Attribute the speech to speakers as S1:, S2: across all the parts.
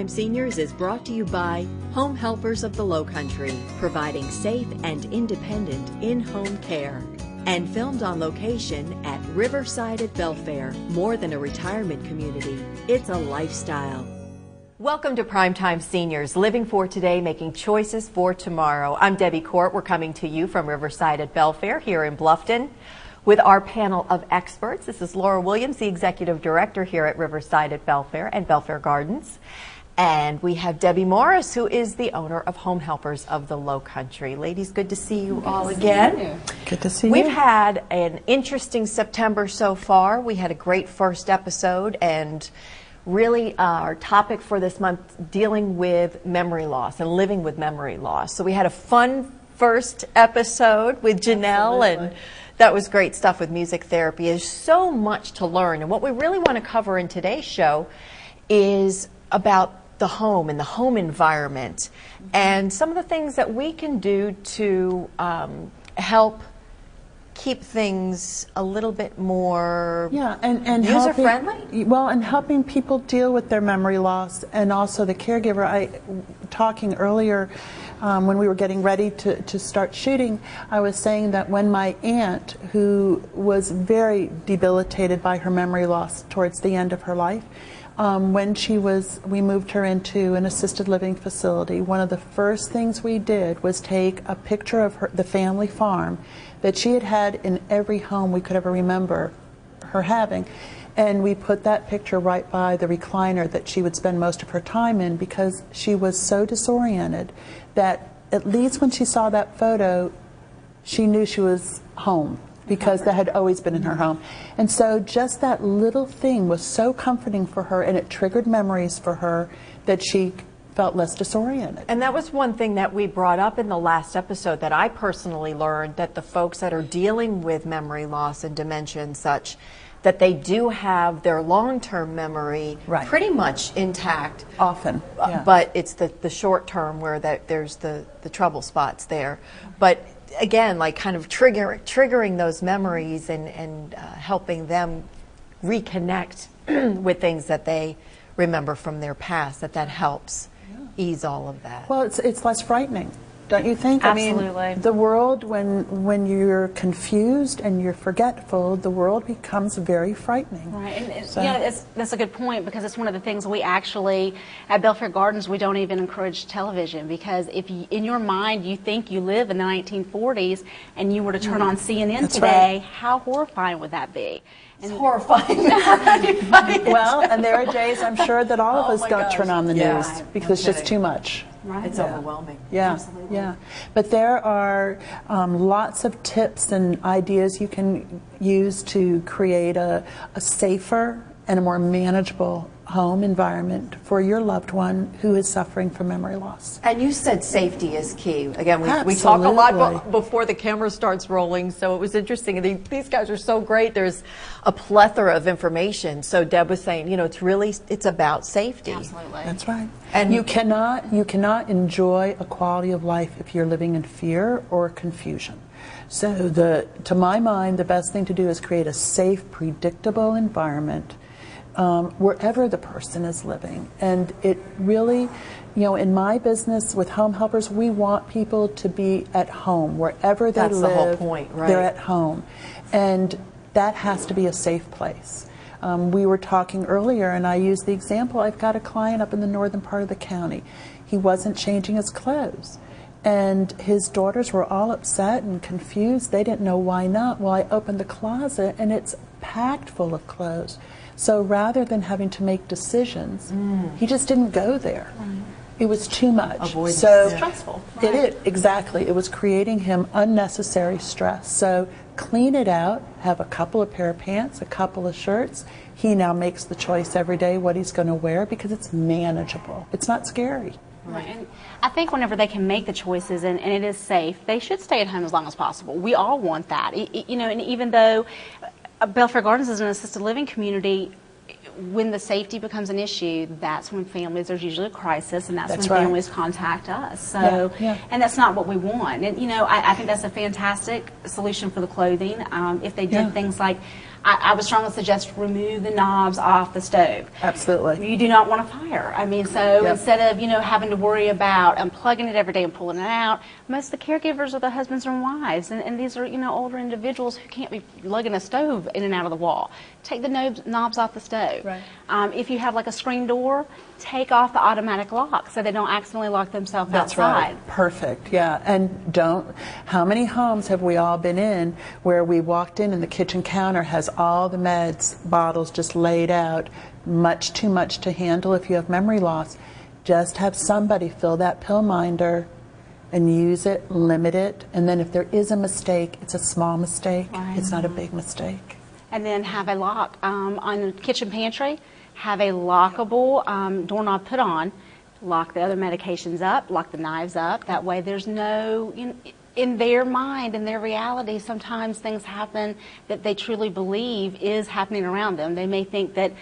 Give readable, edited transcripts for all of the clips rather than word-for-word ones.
S1: Time Seniors is brought to you by Home Helpers of the Lowcountry, providing safe and independent in-home care. And filmed on location at Riverside at Belfair. More than a retirement community, it's a lifestyle. Welcome to Primetime Seniors, living for today, making choices for tomorrow. I'm Debbie Court. We're coming to you from Riverside at Belfair here in Bluffton with our panel of experts. This is Laura Williams, the Executive Director here at Riverside at Belfair and Belfair Gardens. And we have Debbie Morris, who is the owner of Home Helpers of the Lowcountry. Ladies, good to see you all again.
S2: Good to see you.
S1: We've had an interesting September so far. We had a great first episode, and really our topic for this month dealing with memory loss and living with memory loss. So we had a fun first episode with Janelle. Absolutely. And that was great stuff with music therapy. There's so much to learn, and what we really want to cover in today's show is about the home and the home environment and some of the things that we can do to help keep things a little bit more
S2: and
S1: user-friendly.
S2: Well, and helping people deal with their memory loss, and also the caregiver. Talking earlier when we were getting ready to start shooting, I was saying that when my aunt, who was very debilitated by her memory loss towards the end of her life, when we moved her into an assisted living facility, one of the first things we did was take a picture of the family farm that she had had in every home we could ever remember her having. And we put that picture right by the recliner that she would spend most of her time in, because she was so disoriented that at least when she saw that photo, she knew she was home, because that had always been in her home. And so just that little thing was so comforting for her, and it triggered memories for her that she felt less disoriented.
S1: And that was one thing that we brought up in the last episode that I personally learned, that the folks that are dealing with memory loss and dementia and such, that they do have their long-term memory pretty much intact.
S2: Often.
S1: But it's the short term where there's the trouble spots there. But again, like kind of triggering those memories and helping them reconnect with things that they remember from their past, that helps ease all of that.
S2: Well, it's less frightening, don't you think?
S3: Absolutely.
S2: I mean, the world, when you're confused and you're forgetful, the world becomes very frightening.
S3: Right, and that's a good point, because it's one of the things we actually, at Belfair Gardens, we don't even encourage television, because if you, in your mind you think you live in the 1940s and you were to turn on CNN today, how horrifying would that be?
S1: It's horrifying.
S2: Well, and there are days, I'm sure, that all of us don't turn on the news because it's just too much.
S1: Right. It's overwhelming.
S2: Yeah,
S1: absolutely.
S2: Yeah. But there are lots of tips and ideas you can use to create a safer and a more manageable home environment for your loved one who is suffering from memory loss.
S1: And you said safety is key. Again, we talk a lot before the camera starts rolling, so it was interesting. These guys are so great. There's a plethora of information. So Deb was saying, it's about safety.
S3: Absolutely.
S2: That's right. And you cannot enjoy a quality of life if you're living in fear or confusion. So to my mind, the best thing to do is create a safe, predictable environment wherever the person is living. And it really, in my business with Home Helpers, we want people to be at home. Wherever they live,
S1: that's the whole point, right?
S2: They're at home. And that has to be a safe place. We were talking earlier, and I used the example, I've got a client up in the northern part of the county. He wasn't changing his clothes. And his daughters were all upset and confused. They didn't know why not. Well, I opened the closet, and it's packed full of clothes. So rather than having to make decisions, he just didn't go there. It was too much.
S1: Avoidance.
S2: So
S3: stressful.
S2: Exactly. It was creating him unnecessary stress. So clean it out, have a couple of pair of pants, a couple of shirts. He now makes the choice every day what he's going to wear, because it's manageable. It's not scary.
S3: Right. And I think whenever they can make the choices and it is safe, they should stay at home as long as possible. We all want that. And even though Belfair Gardens is an assisted living community, when the safety becomes an issue, that's when there's usually a crisis, and that's when families contact us. So, and that's not what we want. And I think that's a fantastic solution for the clothing. If they did things like I would strongly suggest remove the knobs off the stove.
S2: Absolutely.
S3: You do not want a fire. I mean, so instead of, having to worry about unplugging it every day and pulling it out, most of the caregivers are the husbands and wives, and these are, older individuals who can't be lugging a stove in and out of the wall. Take the knobs off the stove.
S2: Right.
S3: If you have like a screen door, take off the automatic lock so they don't accidentally lock themselves
S2: That's
S3: outside.
S2: right. Perfect. Yeah. And how many homes have we all been in where we walked in and the kitchen counter has all the meds bottles just laid out, much too much to handle if you have memory loss? Just have somebody fill that pill minder and use it, limit it, and then if there is a mistake, it's a small mistake.
S3: Right.
S2: It's not a big mistake.
S3: And then have a lock on the kitchen pantry. Have a lockable doorknob put on. Lock the other medications up. Lock the knives up. That way, there's no in their mind, in their reality. Sometimes things happen that they truly believe is happening around them. They may think that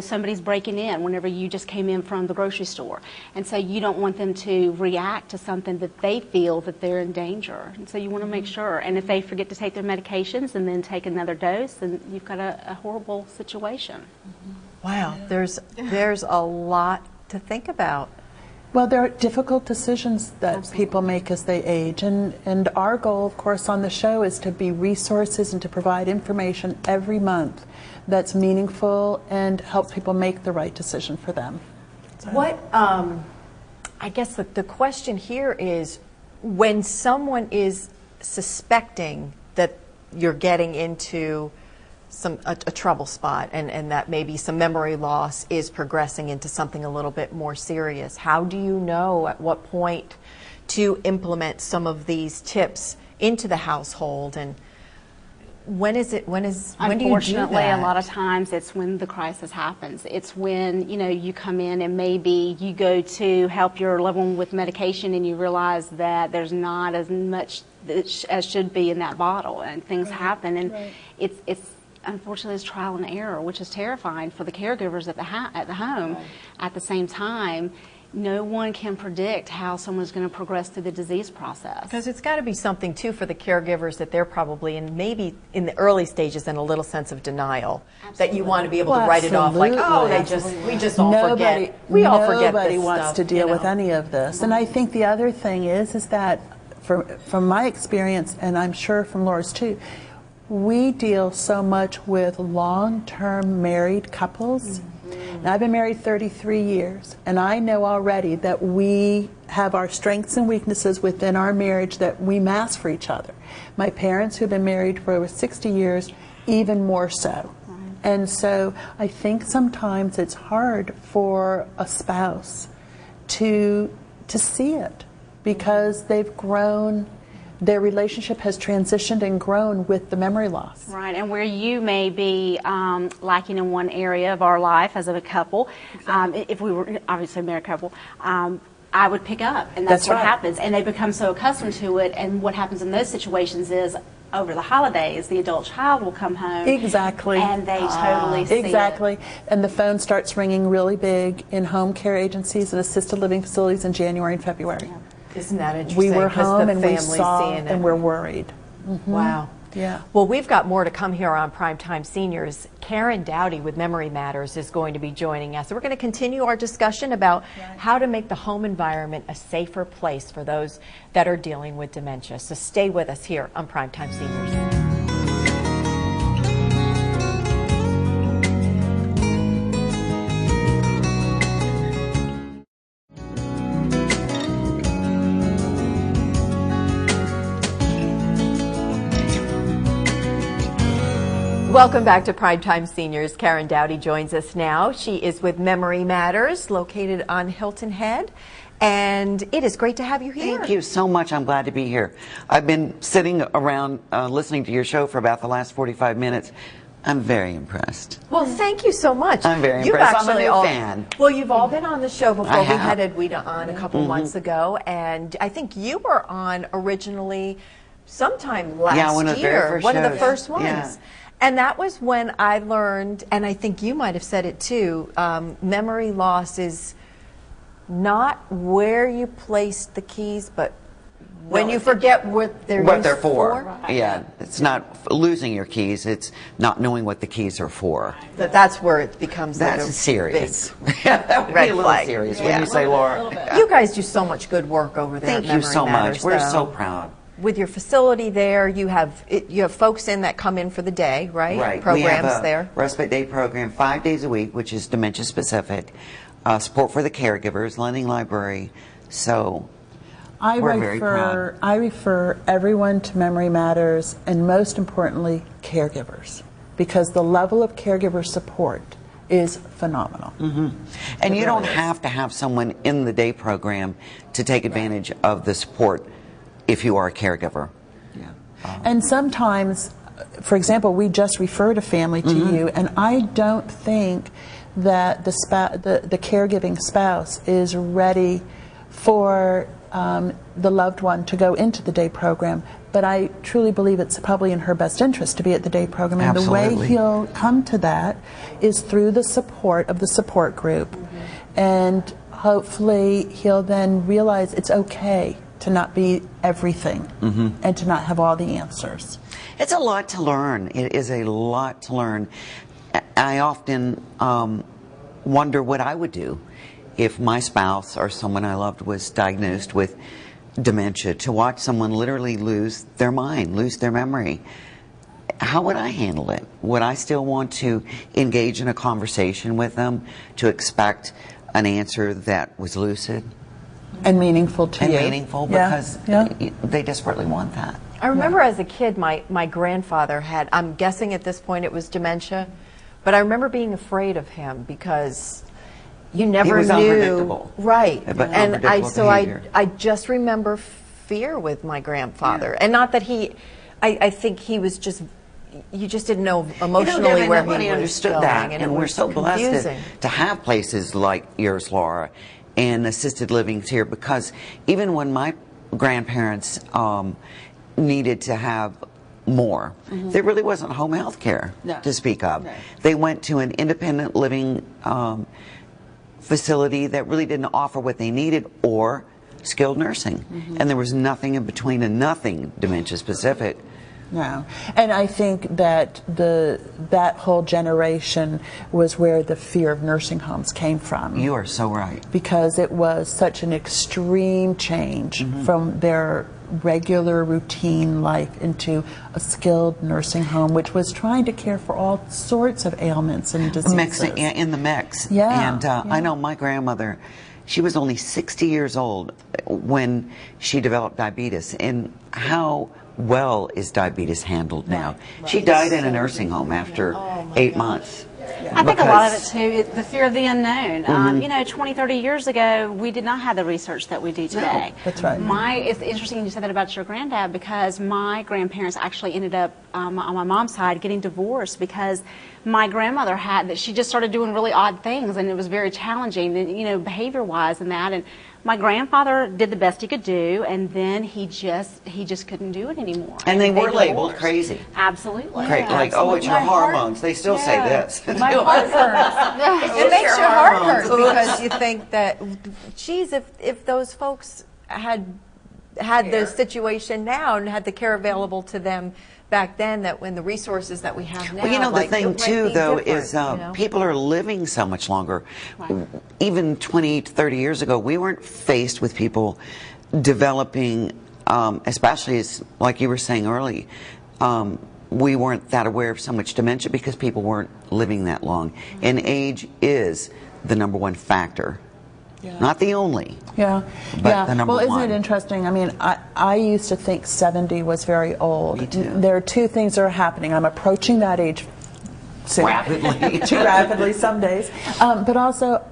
S3: somebody's breaking in whenever you just came in from the grocery store, and so you don't want them to react to something that they feel that they're in danger. And so you want to make sure. And if they forget to take their medications and then take another dose, then you've got a horrible situation.
S4: Wow, there's a lot to think about.
S2: Well, there are difficult decisions that people make as they age, and our goal, of course, on the show is to be resources and to provide information every month that's meaningful and helps people make the right decision for them. So.
S4: What, I guess the question here is, when someone is suspecting that you're getting into a trouble spot and that maybe some memory loss is progressing into something a little bit more serious, how do you know at what point to implement some of these tips into the household, and when do you do
S3: Unfortunately,
S4: that?
S3: a lot of times it's when the crisis happens. It's when you come in and maybe you go to help your loved one with medication and you realize that there's not as much as should be in that bottle, and things happen, and it's unfortunately it's trial and error, which is terrifying for the caregivers at the home. Right. At the same time, no one can predict how someone's going to progress through the disease process.
S4: Because it's got to be something too for the caregivers that they're probably in, maybe in the early stages, in a little sense of denial. Absolutely. That you want to be able to write it off like, oh, we just all forget. We all forget this
S2: Nobody wants
S4: stuff,
S2: to deal with any of this. And I think the other thing is that from my experience, and I'm sure from Laura's too, we deal so much with long-term married couples. And I've been married 33 years, and I know already that we have our strengths and weaknesses within our marriage that we mask for each other. My parents, who've been married for over 60 years, even more so. And so I think sometimes it's hard for a spouse to see it, because they've grown. Their relationship has transitioned and grown with the memory loss.
S3: Right, and where you may be lacking in one area of our life as a couple, if we were obviously a married couple, I would pick up, and that's what happens. And they become so accustomed to it, and what happens in those situations is, over the holidays, the adult child will come home.
S2: Exactly.
S3: And they totally see
S2: Exactly.
S3: it.
S2: And the phone starts ringing really big in home care agencies and assisted living facilities in January and February.
S3: Yeah.
S4: Isn't that interesting?
S2: We were home and we
S4: family's
S2: saw
S4: seeing it.
S2: and we're worried.
S4: Wow.
S2: Yeah.
S4: Well, we've got more to come here on Primetime Seniors. Karen Dowdy with Memory Matters is going to be joining us. We're going to continue our discussion about how to make the home environment a safer place for those that are dealing with dementia. So stay with us here on Primetime Seniors. Welcome back to Primetime Seniors. Karen Dowdy joins us now. She is with Memory Matters, located on Hilton Head. And it is great to have you here.
S5: Thank you so much. I'm glad to be here. I've been sitting around listening to your show for about the last 45 minutes. I'm very impressed.
S4: Well, thank you so much.
S5: I'm very impressed. I'm a new fan.
S4: Well, you've all been on the show before. We had Edwina on a couple months ago, and I think you were on originally sometime last year.
S5: One of the very first
S4: One of the
S5: shows.
S4: first ones.
S5: Yeah.
S4: And that was when I learned, and I think you might have said it too, memory loss is not where you place the keys, but When you forget what they're used
S5: for. Yeah, it's not losing your keys, it's not knowing what the keys are for.
S4: That's where it becomes
S5: That's
S4: like a
S5: serious.
S4: big
S5: Yeah, that would
S4: red
S5: be a little
S4: flag.
S5: serious
S4: Yeah.
S5: when you say, Laura.
S4: You guys do so much good work over there.
S5: Thank
S4: at
S5: you
S4: Memory
S5: so
S4: Matters,
S5: much. We're
S4: though.
S5: so proud.
S4: With your facility there, you have folks in that come in for the day, right?
S5: Right.
S4: Programs
S5: we have a
S4: there.
S5: respite day program 5 days a week, which is dementia specific. Support for the caregivers, lending library. So we're very proud.
S2: I refer everyone to Memory Matters, and most importantly, caregivers, because the level of caregiver support is phenomenal.
S5: And you don't have to have someone in the day program to take advantage of the support if you are a caregiver.
S2: And sometimes, for example, we just referred a family to you, and I don't think that the caregiving spouse is ready for the loved one to go into the day program. But I truly believe it's probably in her best interest to be at the day program. And the way he'll come to that is through the support of the support group. And hopefully he'll then realize it's okay to not be everything and to not have all the answers.
S5: It's a lot to learn. It is a lot to learn. I often wonder what I would do if my spouse or someone I loved was diagnosed with dementia, to watch someone literally lose their mind, lose their memory. How would I handle it? Would I still want to engage in a conversation with them, to expect an answer that was lucid?
S2: And meaningful to you.
S5: And meaningful, because they desperately want that.
S4: I remember as a kid, my grandfather had, I'm guessing at this point it was dementia, but I remember being afraid of him because you never
S5: was
S4: knew.
S5: Unpredictable.
S4: Right.
S5: But
S4: And
S5: unpredictable behavior.
S4: I just remember fear with my grandfather. And not that I think he was just, you just didn't know emotionally where
S5: nobody
S4: he was
S5: understood
S4: going,
S5: that,
S4: and
S5: and
S4: it
S5: we're
S4: was
S5: so blessed
S4: confusing.
S5: to have places like yours, Laura, and assisted living here, because even when my grandparents needed to have more, there really wasn't home health care to speak of. They went to an independent living facility that really didn't offer what they needed, or skilled nursing, and there was nothing in between, and nothing dementia specific.
S2: No, and I think that that whole generation was where the fear of nursing homes came from.
S5: You are so right.
S2: Because it was such an extreme change from their regular routine life into a skilled nursing home, which was trying to care for all sorts of ailments and diseases.
S5: In the mix.
S2: Yeah.
S5: And I know my grandmother, she was only 60 years old when she developed diabetes. And how well is diabetes handled now? She died in a nursing home after 8 months.
S3: I think a lot of it too is the fear of the unknown. You know, 20, 30 years ago, we did not have the research that we do today.
S2: No, that's right.
S3: It's interesting you said that about your granddad, because my grandparents actually ended up on my mom's side getting divorced because my grandmother she just started doing really odd things, and it was very challenging, you know, behavior-wise and that. And my grandfather did the best he could do, and then he just couldn't do it anymore.
S5: And they were labeled crazy.
S3: Absolutely.
S5: Like, oh, it's your hormones. They still say this.
S4: My heart hurts. It makes your heart hurt because you think that, geez, if those folks had the situation now and had the care available to them back then, that when the resources that we have now.
S5: Well, you know,
S4: like,
S5: the thing too, though, is
S4: know?
S5: people are living so much longer.
S3: Right.
S5: Even 20 to 30 years ago, we weren't faced with people developing, especially as, like you were saying early, we weren't that aware of so much dementia because people weren't living that long. And age is the #1 factor. Yeah. Not the only.
S2: Yeah.
S5: But the number
S2: well,
S5: one.
S2: isn't it interesting? I mean, I used to think 70 was very old.
S5: Me too.
S2: There are two things that are happening. I'm approaching that age soon.
S5: Rapidly.
S2: Too rapidly some days. But also,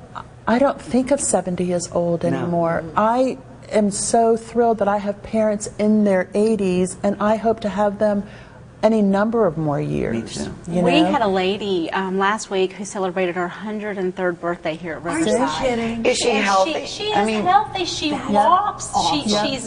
S2: I don't think of 70 as old anymore. I am so thrilled that I have parents in their 80s, and I hope to have them any number of more years.
S5: Me too.
S2: You
S3: We
S2: know?
S3: had a lady last week who celebrated her 103rd birthday here at Riverside.
S4: Are you kidding?
S5: Is she healthy?
S3: She is healthy. She walks.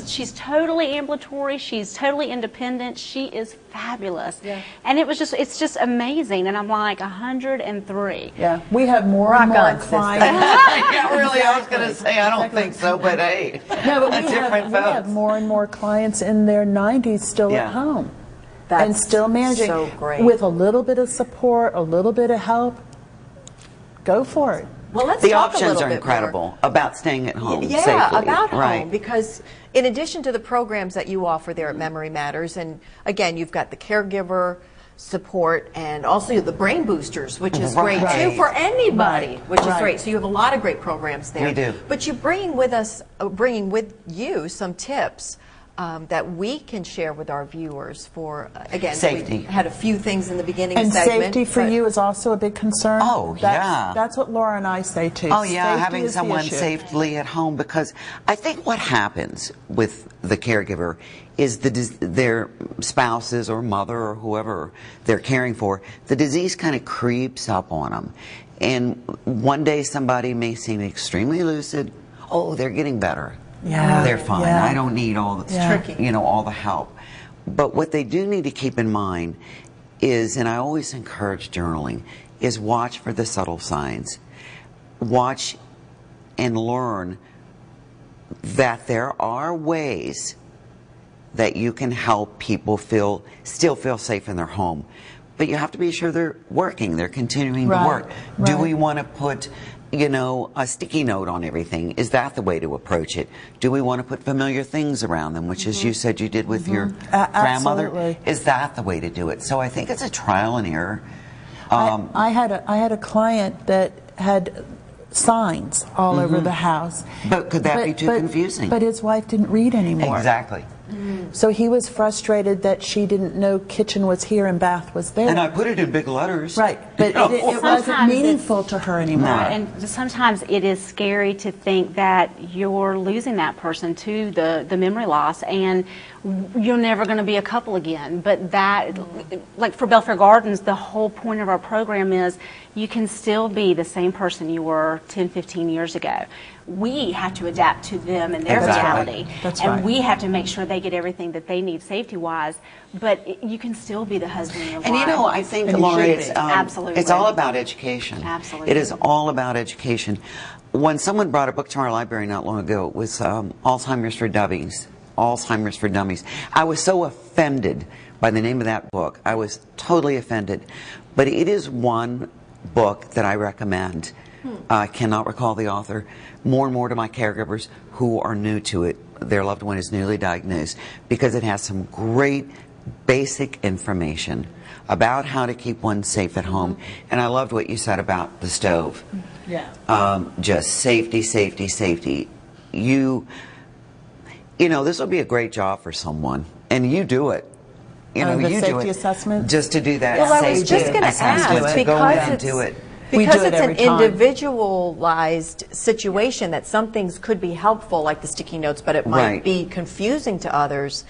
S3: She's totally ambulatory. She's totally independent. She is fabulous.
S4: Yeah.
S3: And it's just amazing. And I'm like 103.
S2: Yeah, we have more
S4: Rock
S2: and more
S4: on, sister.
S2: clients.
S5: Yeah, really, I was going to say, I don't think so, but hey,
S2: No, but we
S5: different
S2: have
S5: folks.
S2: more and more clients in their 90s still
S5: Yeah.
S2: at home.
S4: That's
S2: and still managing
S4: so great.
S2: with a little bit of support, a little bit of help. Go for it.
S4: Well, let's
S5: The
S4: talk a
S5: options
S4: little
S5: are
S4: bit
S5: incredible
S4: more.
S5: about staying at home
S4: Yeah,
S5: safely.
S4: about home,
S5: right.
S4: because in addition to the programs that you offer there at Memory Matters, and again, you've got the caregiver support and also the brain boosters, which is great too
S5: Right.
S4: for anybody, which is
S2: Right.
S4: great. So you have a lot of great programs there.
S5: We do.
S4: But you're bringing with you some tips that we can share with our viewers for, again,
S5: Safety.
S4: we had a few things in the beginning
S2: And
S4: segment.
S2: safety for
S4: but-
S2: you is also a big concern.
S5: Oh, yeah.
S2: That's what Laura and I say too.
S5: Oh yeah,
S2: Safety
S5: having
S2: is the
S5: someone
S2: issue.
S5: safely at home, because I think what happens with the caregiver is their spouses or mother or whoever they're caring for, the disease kind of creeps up on them. And one day somebody may seem extremely lucid. Oh, they're getting better.
S2: Yeah,
S5: They're fine.
S2: yeah.
S5: I don't need all the
S2: Yeah. It's
S4: tricky.
S5: all the help. But what they do need to keep in mind is, and I always encourage journaling, is watch for the subtle signs. Watch and learn that there are ways that you can help people still feel safe in their home. But you have to be sure they're working, they're continuing to
S2: Right,
S5: work. Do
S2: right.
S5: we want to put, a sticky note on everything? Is that the way to approach it? Do we want to put familiar things around them, which as you said you did with your grandmother?
S2: Absolutely.
S5: Is that the way to do it? So I think it's a trial and error.
S2: I had a client that had signs all over the house.
S5: But could that be too confusing?
S2: But his wife didn't read anymore.
S5: Exactly.
S2: So he was frustrated that she didn't know kitchen was here and bath was there.
S5: And I put it in big letters.
S2: Right, but it wasn't
S3: Sometimes
S2: meaningful to her anymore.
S5: No.
S3: And sometimes it is scary to think that you're losing that person to the memory loss, and you're never going to be a couple again. But that, like for Belfair Gardens, the whole point of our program is you can still be the same person you were 10, 15 years ago. We have to adapt to them and their
S5: Exactly.
S3: reality.
S2: That's
S3: and
S2: right.
S3: we have to make sure they get everything that they need safety-wise. But you can still be the husband and the
S5: And
S3: wife.
S5: I think,
S2: And you
S5: Laura,
S2: should
S5: it's,
S2: be.
S3: Absolutely.
S5: it's all about education.
S3: Absolutely.
S5: It is all about education. When someone brought a book to our library not long ago, it was Alzheimer's for Dummies. Alzheimer's for Dummies. I was so offended by the name of that book. I was totally offended. But it is one book that I recommend. I cannot recall the author. More and more to my caregivers who are new to it, their loved one is newly diagnosed, because it has some great basic information about how to keep one safe at home. And I loved what you said about the stove.
S2: Yeah.
S5: Just safety, safety, safety. This would be a great job for someone, and you do it.
S2: The
S5: You do
S2: safety
S5: it
S2: assessment?
S5: just to do that.
S4: Well, I was
S5: safety
S4: just going to
S5: assessment,
S4: ask
S5: to go in and
S4: because
S5: do it.
S2: We
S4: because
S2: do it
S4: it's an
S2: every time.
S4: individualized situation that some things could be helpful, like the sticky notes, but it might
S5: Right.
S4: be confusing to others.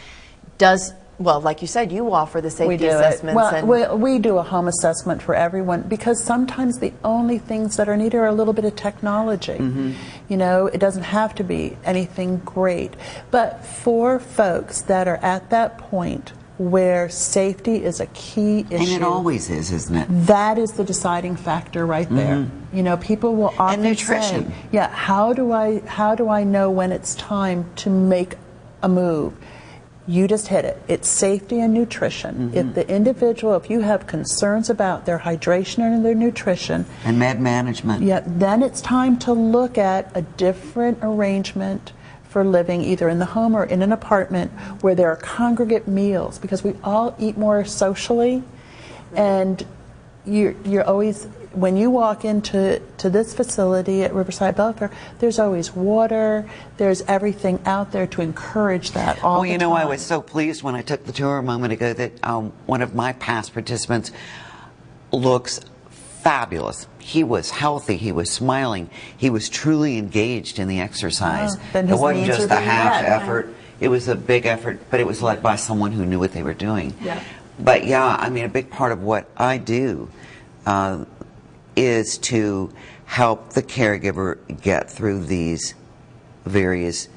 S4: Like you said, you offer the
S2: We
S4: safety
S2: do it.
S4: assessments.
S2: Well, we do a home assessment for everyone, because sometimes the only things that are needed are a little bit of technology. It doesn't have to be anything great. But for folks that are at that point where safety is a key issue,
S5: And it always is, isn't it?
S2: that is the deciding factor right there. People will often
S5: nutrition.
S2: say, "Yeah, how do I know when it's time to make a move?" You just hit it. It's safety and nutrition. If you have concerns about their hydration and their nutrition,
S5: And med management.
S2: yeah, then it's time to look at a different arrangement for living, either in the home or in an apartment where there are congregate meals, because we all eat more socially, and you're always, when you walk into this facility at Riverside Belfair, there's always water, there's everything out there to encourage that all the time.
S5: I was so pleased when I took the tour a moment ago that one of my past participants looks fabulous. He was healthy, he was smiling, he was truly engaged in the exercise.
S2: then
S5: It
S2: his
S5: wasn't
S2: needs
S5: just
S2: are
S5: a
S2: being
S5: half
S2: met.
S5: effort, it was a big effort, but it was led by someone who knew what they were doing.
S2: Yeah.
S5: But yeah, I mean, a big part of what I do is to help the caregiver get through these various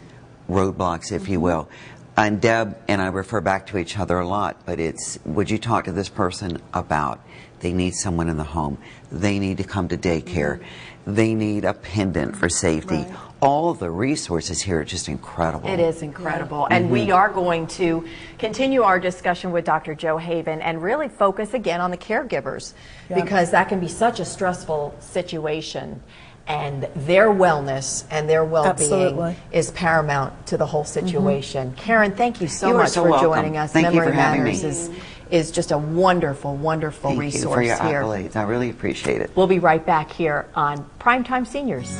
S5: roadblocks, if you will. And Deb and I refer back to each other a lot, but it's, would you talk to this person about they need someone in the home, they need to come to daycare, they need a pendant for safety.
S2: Right.
S5: All the resources here are just incredible.
S4: It is incredible. And we are going to continue our discussion with Dr. Joe Haven and really focus again on the caregivers, because that can be such a stressful situation. And their wellness and their well-being is paramount to the whole situation. Karen, thank you so much for joining us.
S5: Thank you for having
S4: Matters is just a wonderful, wonderful resource
S5: for your
S4: here.
S5: accolades. I really appreciate it.
S4: We'll be right back here on Primetime Seniors.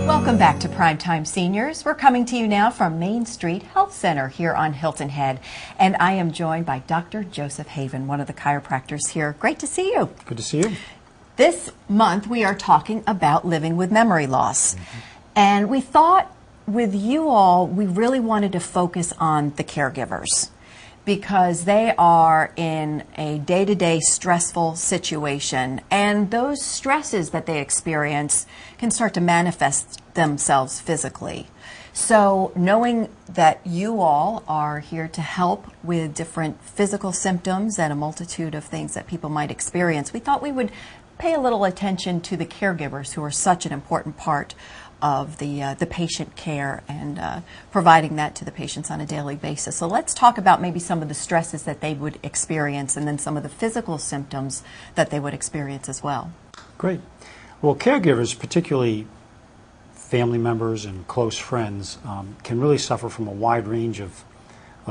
S4: Welcome back to Primetime Seniors. We're coming to you now from Main Street Health Center here on Hilton Head. And I am joined by Dr. Joseph Haven, one of the chiropractors here. Great to see you.
S6: Good to see you.
S4: This month we are talking about living with memory loss. And we thought with you all, we really wanted to focus on the caregivers, because they are in a day-to-day stressful situation, and those stresses that they experience can start to manifest themselves physically. So knowing that you all are here to help with different physical symptoms and a multitude of things that people might experience, we thought we would pay a little attention to the caregivers, who are such an important part of the patient care and providing that to the patients on a daily basis. So let's talk about maybe some of the stresses that they would experience, and then some of the physical symptoms that they would experience as well.
S6: Great. Well, caregivers, particularly family members and close friends, can really suffer from a wide range of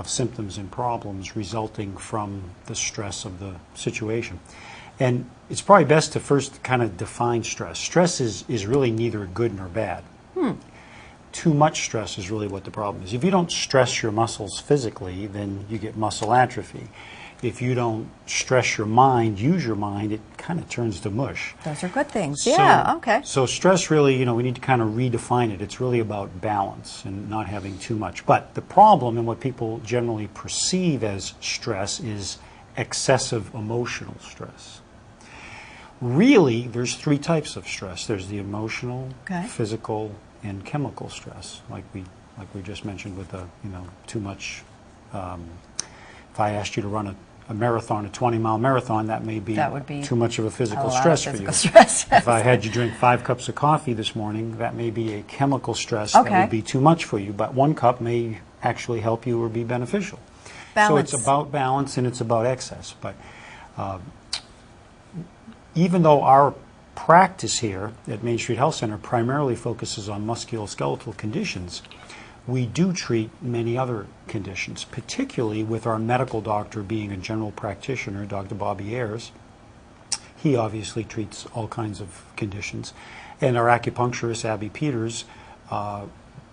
S6: symptoms and problems resulting from the stress of the situation. And it's probably best to first kind of define stress. Stress is really neither good nor bad. Too much stress is really what the problem is. If you don't stress your muscles physically, then you get muscle atrophy. If you don't stress your mind, use your mind, it kind of turns to mush.
S4: Those are good things.
S6: So,
S4: Yeah, okay.
S6: So stress really, you know, we need to kind of redefine it. It's really about balance and not having too much. But the problem, and what people generally perceive as stress, is excessive emotional stress. Really, there's three types of stress. There's the emotional, physical, and chemical stress, like we just mentioned with the, you know, too much. If I asked you to run a marathon, a 20-mile marathon, that would be too much of a physical stress for you. If I had you drink 5 cups of coffee this morning, that may be a chemical stress that would be too much for you. But 1 cup may actually help you or be beneficial.
S4: Balance.
S6: So it's about balance and it's about excess. But even though our practice here at Main Street Health Center primarily focuses on musculoskeletal conditions, we do treat many other conditions, particularly with our medical doctor being a general practitioner, Dr. Bobby Ayers. He obviously treats all kinds of conditions. And our acupuncturist, Abby Peters,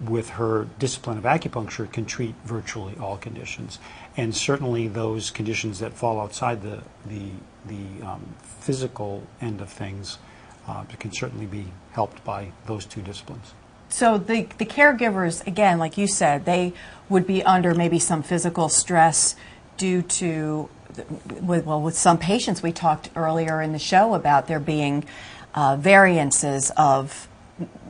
S6: with her discipline of acupuncture, can treat virtually all conditions. And certainly those conditions that fall outside the physical end of things can certainly be helped by those two disciplines.
S4: So the caregivers, again, like you said, they would be under maybe some physical stress due to, with some patients we talked earlier in the show about there being variances of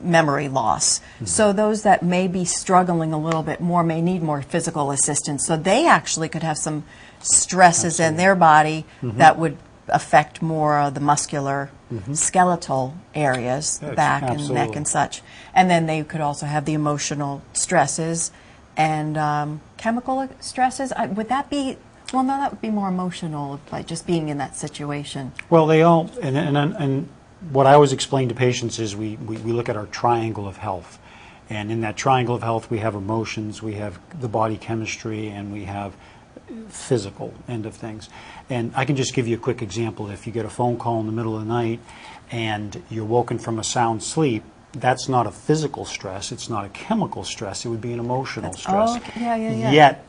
S4: memory loss. So those that may be struggling a little bit more may need more physical assistance. So they actually could have some stresses in their body that would affect more of the muscular skeletal areas, the back and neck and such. And then they could also have the emotional stresses and chemical stresses. Would that be, well, no, that would be more emotional, by just being in that situation.
S6: Well, they all, and what I always explain to patients is we look at our triangle of health. And in that triangle of health, we have emotions, we have the body chemistry, and we have physical end of things. And I can just give you a quick example. If you get a phone call in the middle of the night and you're woken from a sound sleep, that's not a physical stress, it's not a chemical stress, it would be an emotional stress.
S4: Oh, okay. Yeah.
S6: Yet,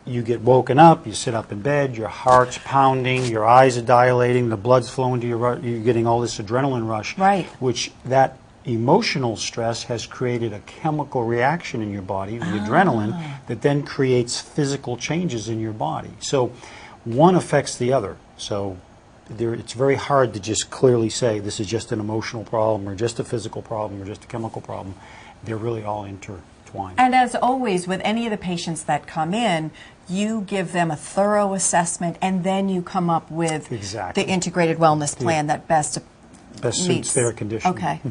S6: you get woken up, you sit up in bed, your heart's pounding, your eyes are dilating, the blood's flowing to you're getting all this adrenaline rush,
S4: Right.
S6: which that emotional stress has created a chemical reaction in your body, the adrenaline, that then creates physical changes in your body. So one affects the other. So it's very hard to just clearly say this is just an emotional problem or just a physical problem or just a chemical problem. They're really all intertwined.
S4: And as always, with any of the patients that come in, you give them a thorough assessment, and then you come up with
S6: Exactly.
S4: the integrated wellness plan that best
S6: Best
S4: meets
S6: suits their condition.
S4: Okay.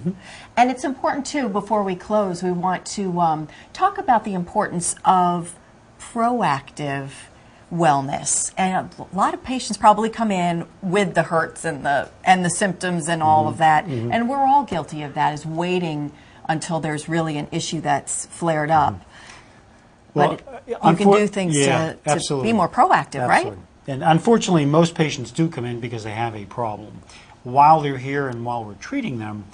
S4: And it's important, too, before we close, we want to talk about the importance of proactive wellness. And a lot of patients probably come in with the hurts and the symptoms and all of that, and we're all guilty of that, is waiting until there's really an issue that's flared up.
S6: Well,
S4: But you can do things to
S6: absolutely.
S4: be more proactive,
S6: Absolutely.
S4: right?
S6: And unfortunately, most patients do come in because they have a problem. While they're here and while we're treating them,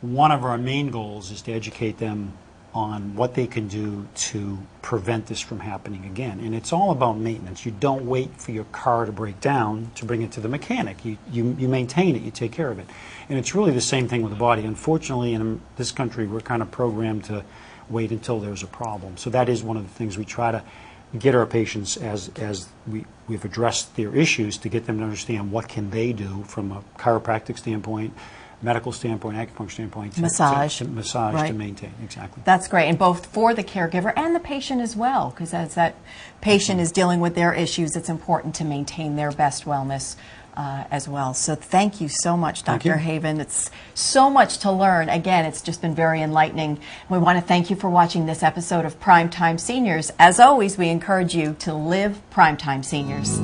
S6: one of our main goals is to educate them on what they can do to prevent this from happening again. And it's all about maintenance. You don't wait for your car to break down to bring it to the mechanic. You maintain it, you take care of it. And it's really the same thing with the body. Unfortunately, in this country, we're kind of programmed to wait until there's a problem. So that is one of the things we try to get our patients, as we've addressed their issues, to get them to understand what can they do from a chiropractic standpoint, medical standpoint, acupuncture standpoint, to
S4: Massage, right.
S6: to maintain. Exactly.
S4: That's great, and both for the caregiver and the patient as well, because as that patient is dealing with their issues, it's important to maintain their best wellness as well. So thank you so much,
S6: Thank you.
S4: Dr. Haven. It's so much to learn. Again, it's just been very enlightening. We want to thank you for watching this episode of Primetime Seniors. As always, we encourage you to live Primetime Seniors.